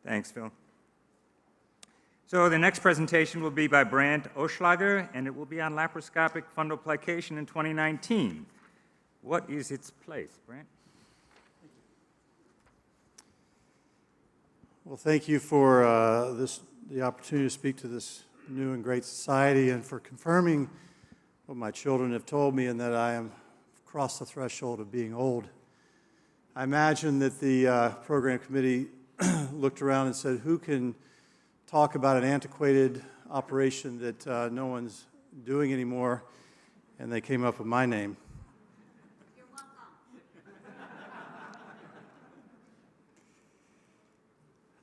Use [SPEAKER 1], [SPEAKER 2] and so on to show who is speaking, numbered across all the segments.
[SPEAKER 1] Thanks, Phil. So the next presentation will be by Brant Oeschlager, and it will be on laparoscopic fundoplication in 2019. What is its place, Brant?
[SPEAKER 2] Well, thank you for the opportunity to speak to this new and great society, and for confirming what my children have told me, and that I am across the threshold of being old. I imagine that the program committee looked around and said, who can talk about an antiquated operation that no one's doing anymore, and they came up with my name.
[SPEAKER 3] You're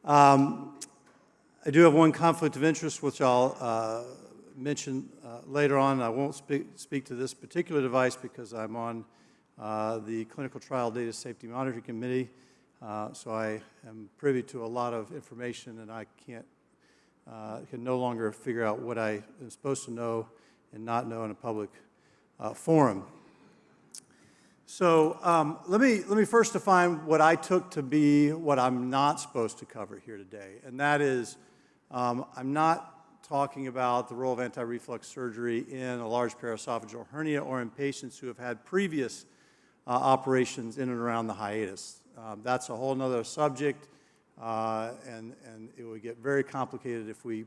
[SPEAKER 3] welcome.
[SPEAKER 2] I do have one conflict of interest, which I'll mention later on. I won't speak to this particular device because I'm on the Clinical Trial Data Safety Monitoring Committee, so I am privy to a lot of information, and I can no longer figure out what I am supposed to know and not know in a public forum. So let me first define what I took to be what I'm not supposed to cover here today, and that is I'm not talking about the role of anti-reflux surgery in a large paraesophageal hernia or in patients who have had previous operations in and around the hiatus. That's a whole other subject, and it would get very complicated if we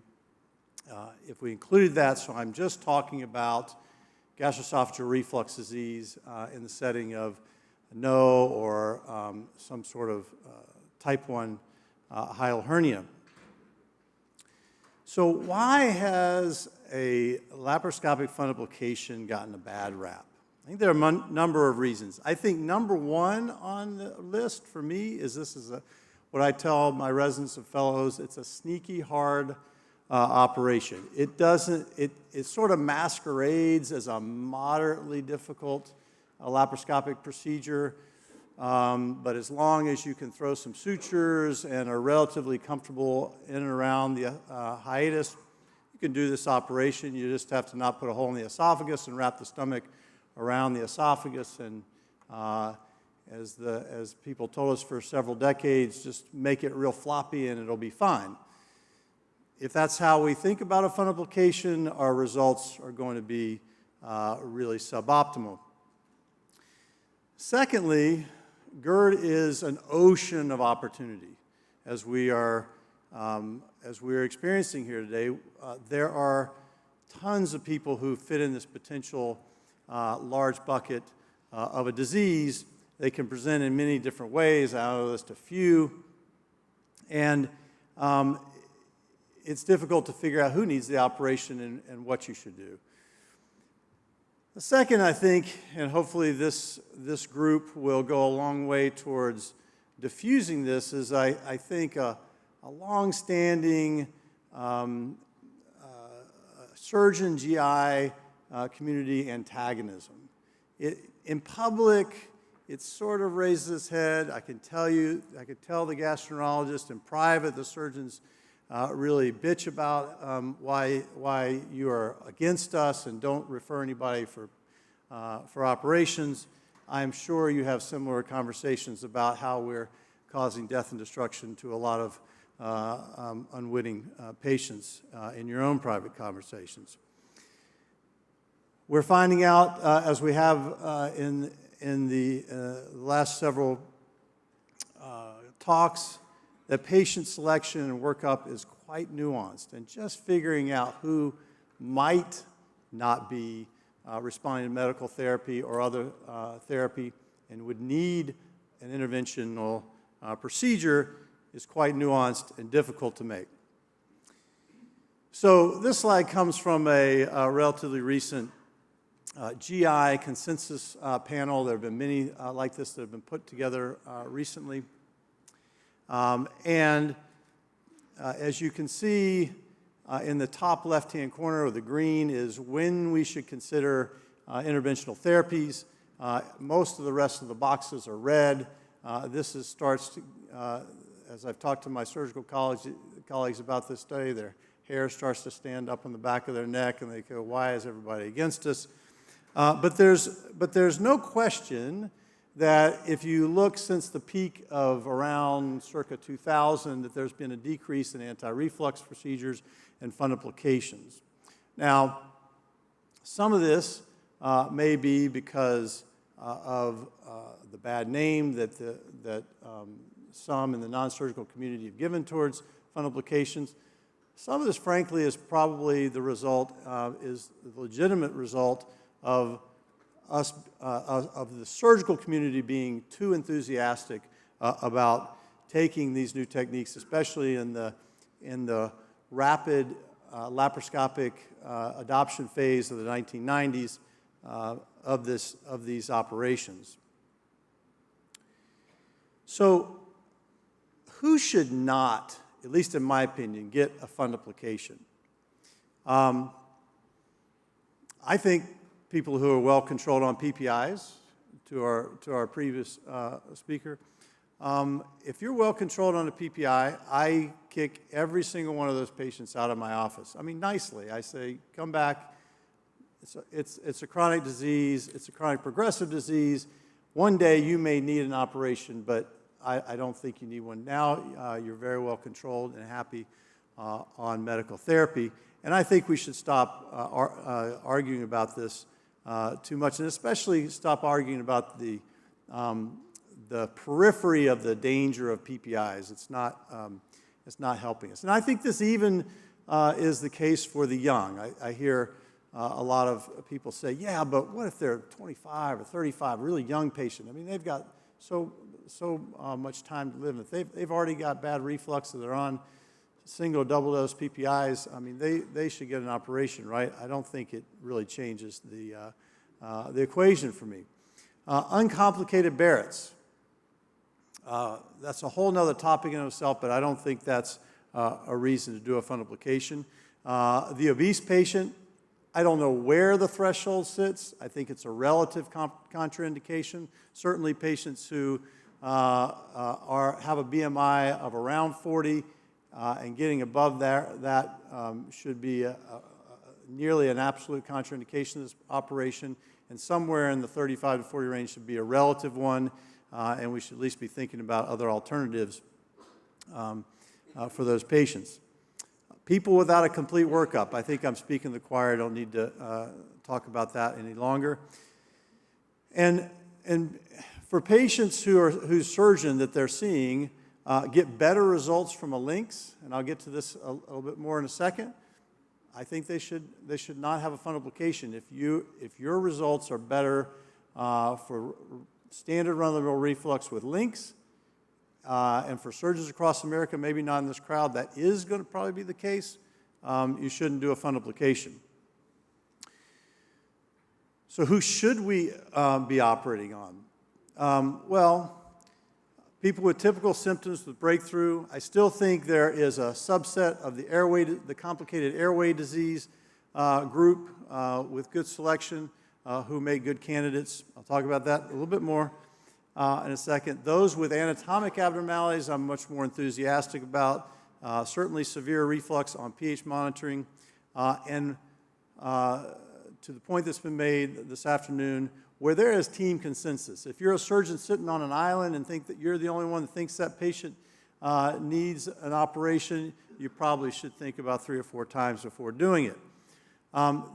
[SPEAKER 2] included that. So I'm just talking about gastroesophageal reflux disease in the setting of no or some sort of type 1 hial hernia. So why has a laparoscopic fundoplication gotten a bad rap? I think there are a number of reasons. I think number one on the list for me is what I tell my residents and fellows, it's a sneaky hard operation. It sort of masquerades as a moderately difficult laparoscopic procedure, but as long as you can throw some sutures and are relatively comfortable in and around the hiatus, you can do this operation. You just have to not put a hole in the esophagus and wrap the stomach around the esophagus, and as people told us for several decades, just make it real floppy and it'll be fine. If that's how we think about a fundoplication, our results are going to be really suboptimal. Secondly, GERD is an ocean of opportunity. As we are experiencing here today, there are tons of people who fit in this potential large bucket of a disease. They can present in many different ways. I'll list a few. And it's difficult to figure out who needs the operation and what you should do. The second, I think, and hopefully this group will go a long way towards diffusing this, is I think a long-standing surgeon GI community antagonism. In public, it sort of raises its head. I could tell the gastroenterologist. In private, the surgeons really bitch about why you are against us and don't refer anybody for operations. I'm sure you have similar conversations about how we're causing death and destruction to a lot of unwitting patients in your own private conversations. We're finding out, as we have in the last several talks, that patient selection and workup is quite nuanced, and just figuring out who might not be responding to medical therapy or other therapy and would need an interventional procedure is quite nuanced and difficult to make. So this slide comes from a relatively recent GI consensus panel. There have been many like this that have been put together recently. And as you can see in the top left-hand corner of the green is when we should consider interventional therapies. Most of the rest of the boxes are red. This starts to, as I've talked to my surgical colleagues about this study, their hair starts to stand up on the back of their neck and they go, why is everybody against us? But there's no question that if you look since the peak of around circa 2000, that there's been a decrease in anti-reflux procedures and fundoplications. Now, some of this may be because of the bad name that some in the non-surgical community have given towards fundoplications. Some of this, frankly, is probably the result, is the legitimate result of us, of the surgical community being too enthusiastic about taking these new techniques, especially in the rapid laparoscopic adoption phase of the 1990s of these operations. So, who should not, at least in my opinion, get a fundoplication? I think people who are well controlled on PPIs, to our previous speaker. If you're well controlled on a PPI, I kick every single one of those patients out of my office. I mean, nicely. I say, come back. It's a chronic disease. It's a chronic progressive disease. One day you may need an operation, but I don't think you need one now. You're very well controlled and happy on medical therapy. And I think we should stop arguing about this too much, and especially stop arguing about the periphery of the danger of PPIs. It's not helping us. And I think this even is the case for the young. I hear a lot of people say, yeah, but what if they're 25 or 35, really young patient? I mean, they've got so much time to live. If they've already got bad reflux, so they're on single or double dose PPIs, I mean, they should get an operation, right? I don't think it really changes the equation for me. Uncomplicated Barrett's. That's a whole nother topic in itself, but I don't think that's a reason to do a fundoplication. The obese patient, I don't know where the threshold sits. I think it's a relative contraindication. Certainly patients who have a BMI of around 40 and getting above that should be nearly an absolute contraindication of this operation, and somewhere in the 35 to 40 range should be a relative one, and we should at least be thinking about other alternatives for those patients. People without a complete workup, I think I'm speaking to the choir. I don't need to talk about that any longer. And for patients whose surgeon that they're seeing get better results from a LINX, and I'll get to this a little bit more in a second, I think they should not have a fundoplication. If your results are better for standard run-of-the-mill reflux with LINX, and for surgeons across America, maybe not in this crowd, that is going to probably be the case, you shouldn't do a fundoplication. So who should we be operating on? Well, people with typical symptoms with breakthrough. I still think there is a subset of the complicated airway disease group with good selection who make good candidates. I'll talk about that a little bit more in a second. Those with anatomic abnormalities, I'm much more enthusiastic about. Certainly severe reflux on pH monitoring. And to the point that's been made this afternoon, where there is team consensus. If you're a surgeon sitting on an island and think that you're the only one that thinks that patient needs an operation, you probably should think about 3 or 4 times before doing it.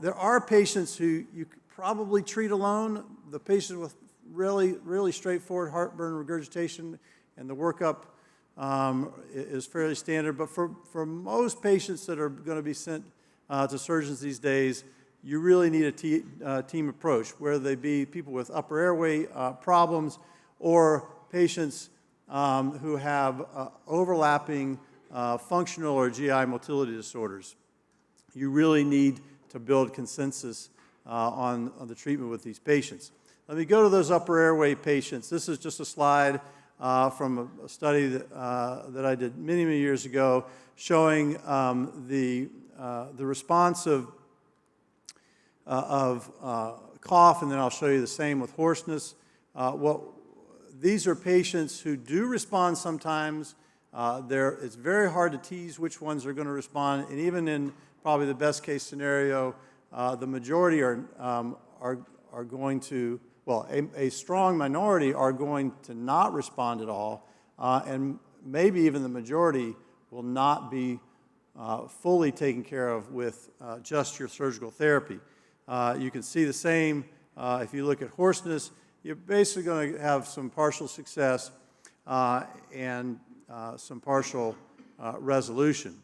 [SPEAKER 2] There are patients who you could probably treat alone. The patient with really straightforward heartburn, regurgitation, and the workup is fairly standard. But for most patients that are going to be sent to surgeons these days, you really need a team approach, whether they be people with upper airway problems or patients who have overlapping functional or GI motility disorders. You really need to build consensus on the treatment with these patients. Let me go to those upper airway patients. This is just a slide from a study that I did many years ago, showing the response of cough, and then I'll show you the same with hoarseness. These are patients who do respond sometimes. It's very hard to tease which ones are going to respond, and even in probably the best case scenario, the majority are going to, well, a strong minority are going to not respond at all, and maybe even the majority will not be fully taken care of with just your surgical therapy. You can see the same if you look at hoarseness. You're basically going to have some partial success and some partial resolution.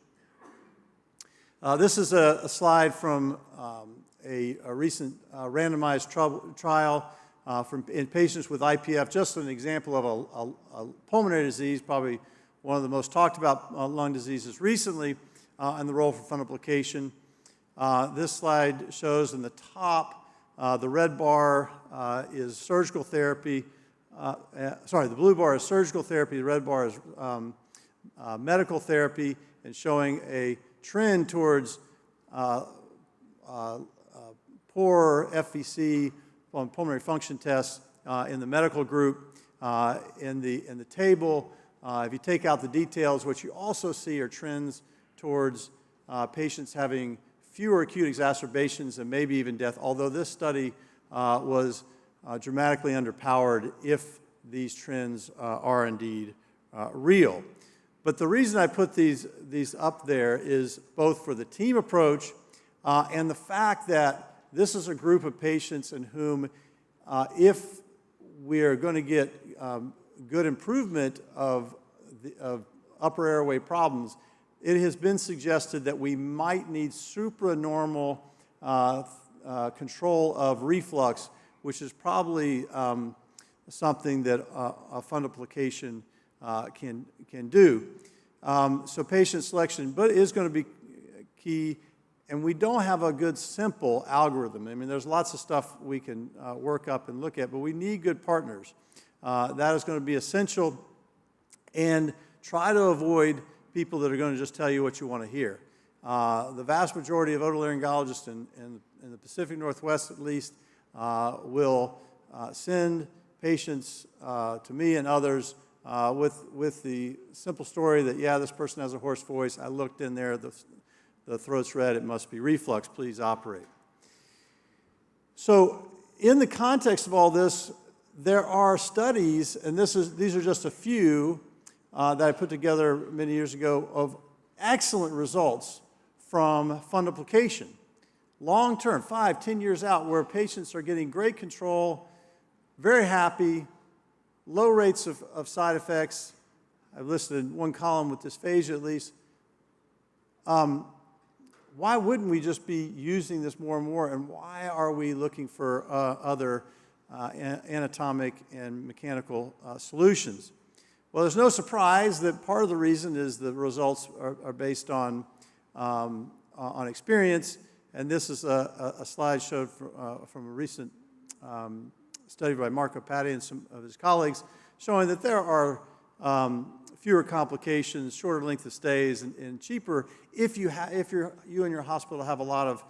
[SPEAKER 2] This is a slide from a recent randomized trial in patients with IPF, just an example of a pulmonary disease, probably one of the most talked about lung diseases recently, and the role for fundoplication. This slide shows in the top, the red bar is surgical therapy. The blue bar is surgical therapy, the red bar is medical therapy, and showing a trend towards poor FVC on pulmonary function tests in the medical group. In the table, if you take out the details, what you also see are trends towards patients having fewer acute exacerbations and maybe even death, although this study was dramatically underpowered if these trends are indeed real. But the reason I put these up there is both for the team approach and the fact that this is a group of patients in whom, if we are going to get good improvement of upper airway problems, it has been suggested that we might need supranormal control of reflux, which is probably something that a fundoplication can do. So patient selection is going to be key, and we don't have a good simple algorithm. I mean, there's lots of stuff we can work up and look at, but we need good partners. That is going to be essential, and try to avoid people that are going to just tell you what you want to hear. The vast majority of otolaryngologists in the Pacific Northwest, at least, will send patients to me and others with the simple story that, yeah, this person has a hoarse voice. I looked in there, the throat's red, it must be reflux, please operate. So in the context of all this, there are studies, and these are just a few that I put together many years ago, of excellent results from fundoplication. Long-term, 5, 10 years out, where patients are getting great control, very happy, low rates of side effects. I've listed one column with dysphagia at least. Why wouldn't we just be using this more and more, and why are we looking for other anatomic and mechanical solutions? Well, there's no surprise that part of the reason is the results are based on experience, and this is a slide showed from a recent study by Marco Patti and some of his colleagues, showing that there are fewer complications, shorter length of stays, and cheaper if you and your hospital have a lot of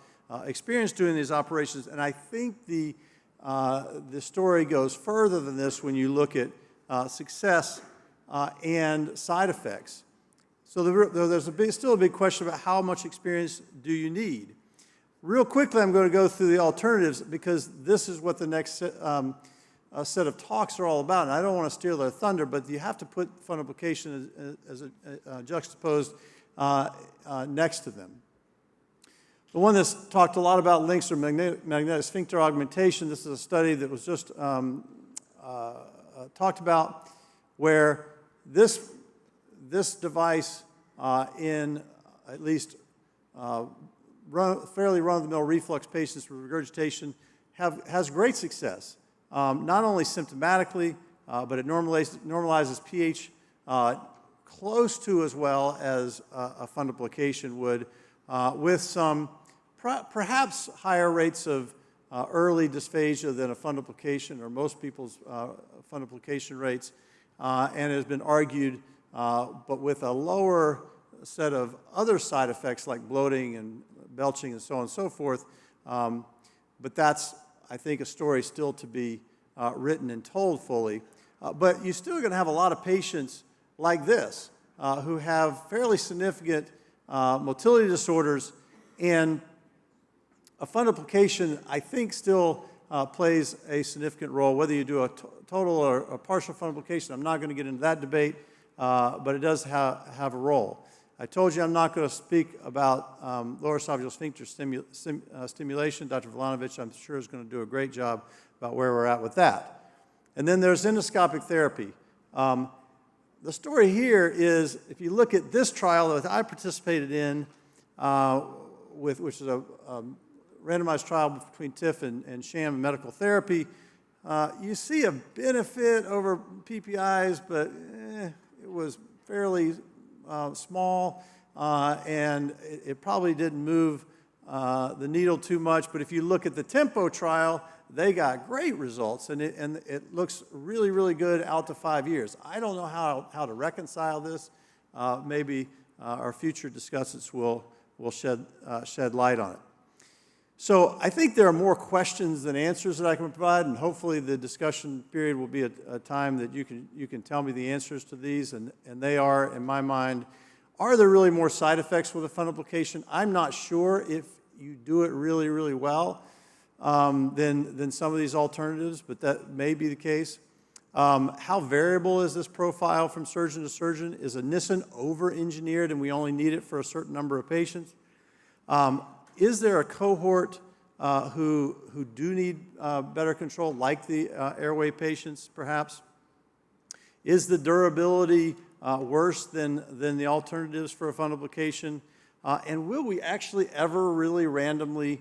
[SPEAKER 2] experience doing these operations. And I think the story goes further than this when you look at success and side effects. So there's still a big question about how much experience do you need. Real quickly, I'm going to go through the alternatives because this is what the next set of talks are all about. And I don't want to steal their thunder, but you have to put fundoplication as juxtaposed next to them. The one that's talked a lot about links or magnetic sphincter augmentation. This is a study that was just talked about, where this device in at least fairly run-of-the-mill reflux patients with regurgitation has great success, not only symptomatically, but it normalizes pH close to as well as a fundoplication would, with some perhaps higher rates of early dysphagia than a fundoplication, or most people's fundoplication rates, and it has been argued, but with a lower set of other side effects like bloating and belching and so on and so forth. But that's, I think, a story still to be written and told fully. But you're still going to have a lot of patients like this who have fairly significant motility disorders, and a fundoplication, I think, still plays a significant role, whether you do a total or a partial fundoplication. I'm not going to get into that debate, but it does have a role. I told you I'm not going to speak about lower esophageal sphincter stimulation. Dr. Volanovich, I'm sure, is going to do a great job about where we're at with that. And then there's endoscopic therapy. The story here is, if you look at this trial that I participated in, which is a randomized trial between TIF and sham medical therapy, you see a benefit over PPIs, but it was fairly small, and it probably didn't move the needle too much. But if you look at the Tempo trial, they got great results, and it looks really, really good out to 5 years. I don't know how to reconcile this. Maybe our future discussants will shed light on it. So I think there are more questions than answers that I can provide, and hopefully the discussion period will be a time that you can tell me the answers to these, and they are, in my mind, are there really more side effects with a fundoplication? I'm not sure if you do it really, really well than some of these alternatives, but that may be the case. How variable is this profile from surgeon to surgeon? Is a Nissen over-engineered and we only need it for a certain number of patients? Is there a cohort who do need better control, like the airway patients, perhaps? Is the durability worse than the alternatives for a fundoplication? And will we actually ever really randomly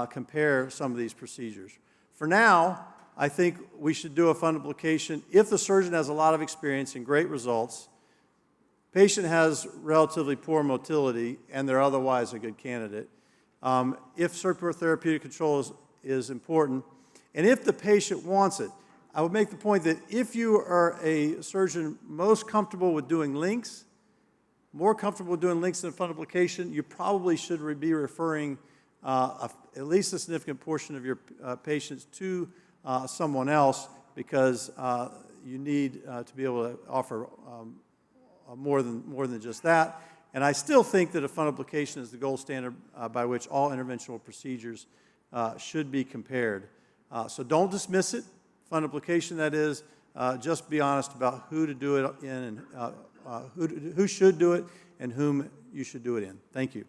[SPEAKER 2] compare some of these procedures? For now, I think we should do a fundoplication if the surgeon has a lot of experience and great results, patient has relatively poor motility, and they're otherwise a good candidate. If circular therapeutic control is important, and if the patient wants it. I would make the point that if you are a surgeon most comfortable with doing links, more comfortable with doing links than fundoplication, you probably should be referring at least a significant portion of your patients to someone else, because you need to be able to offer more than just that. And I still think that a fundoplication is the gold standard by which all interventional procedures should be compared. So don't dismiss it, fundoplication that is, just be honest about who to do it in and who should do it and whom you should do it in. Thank you.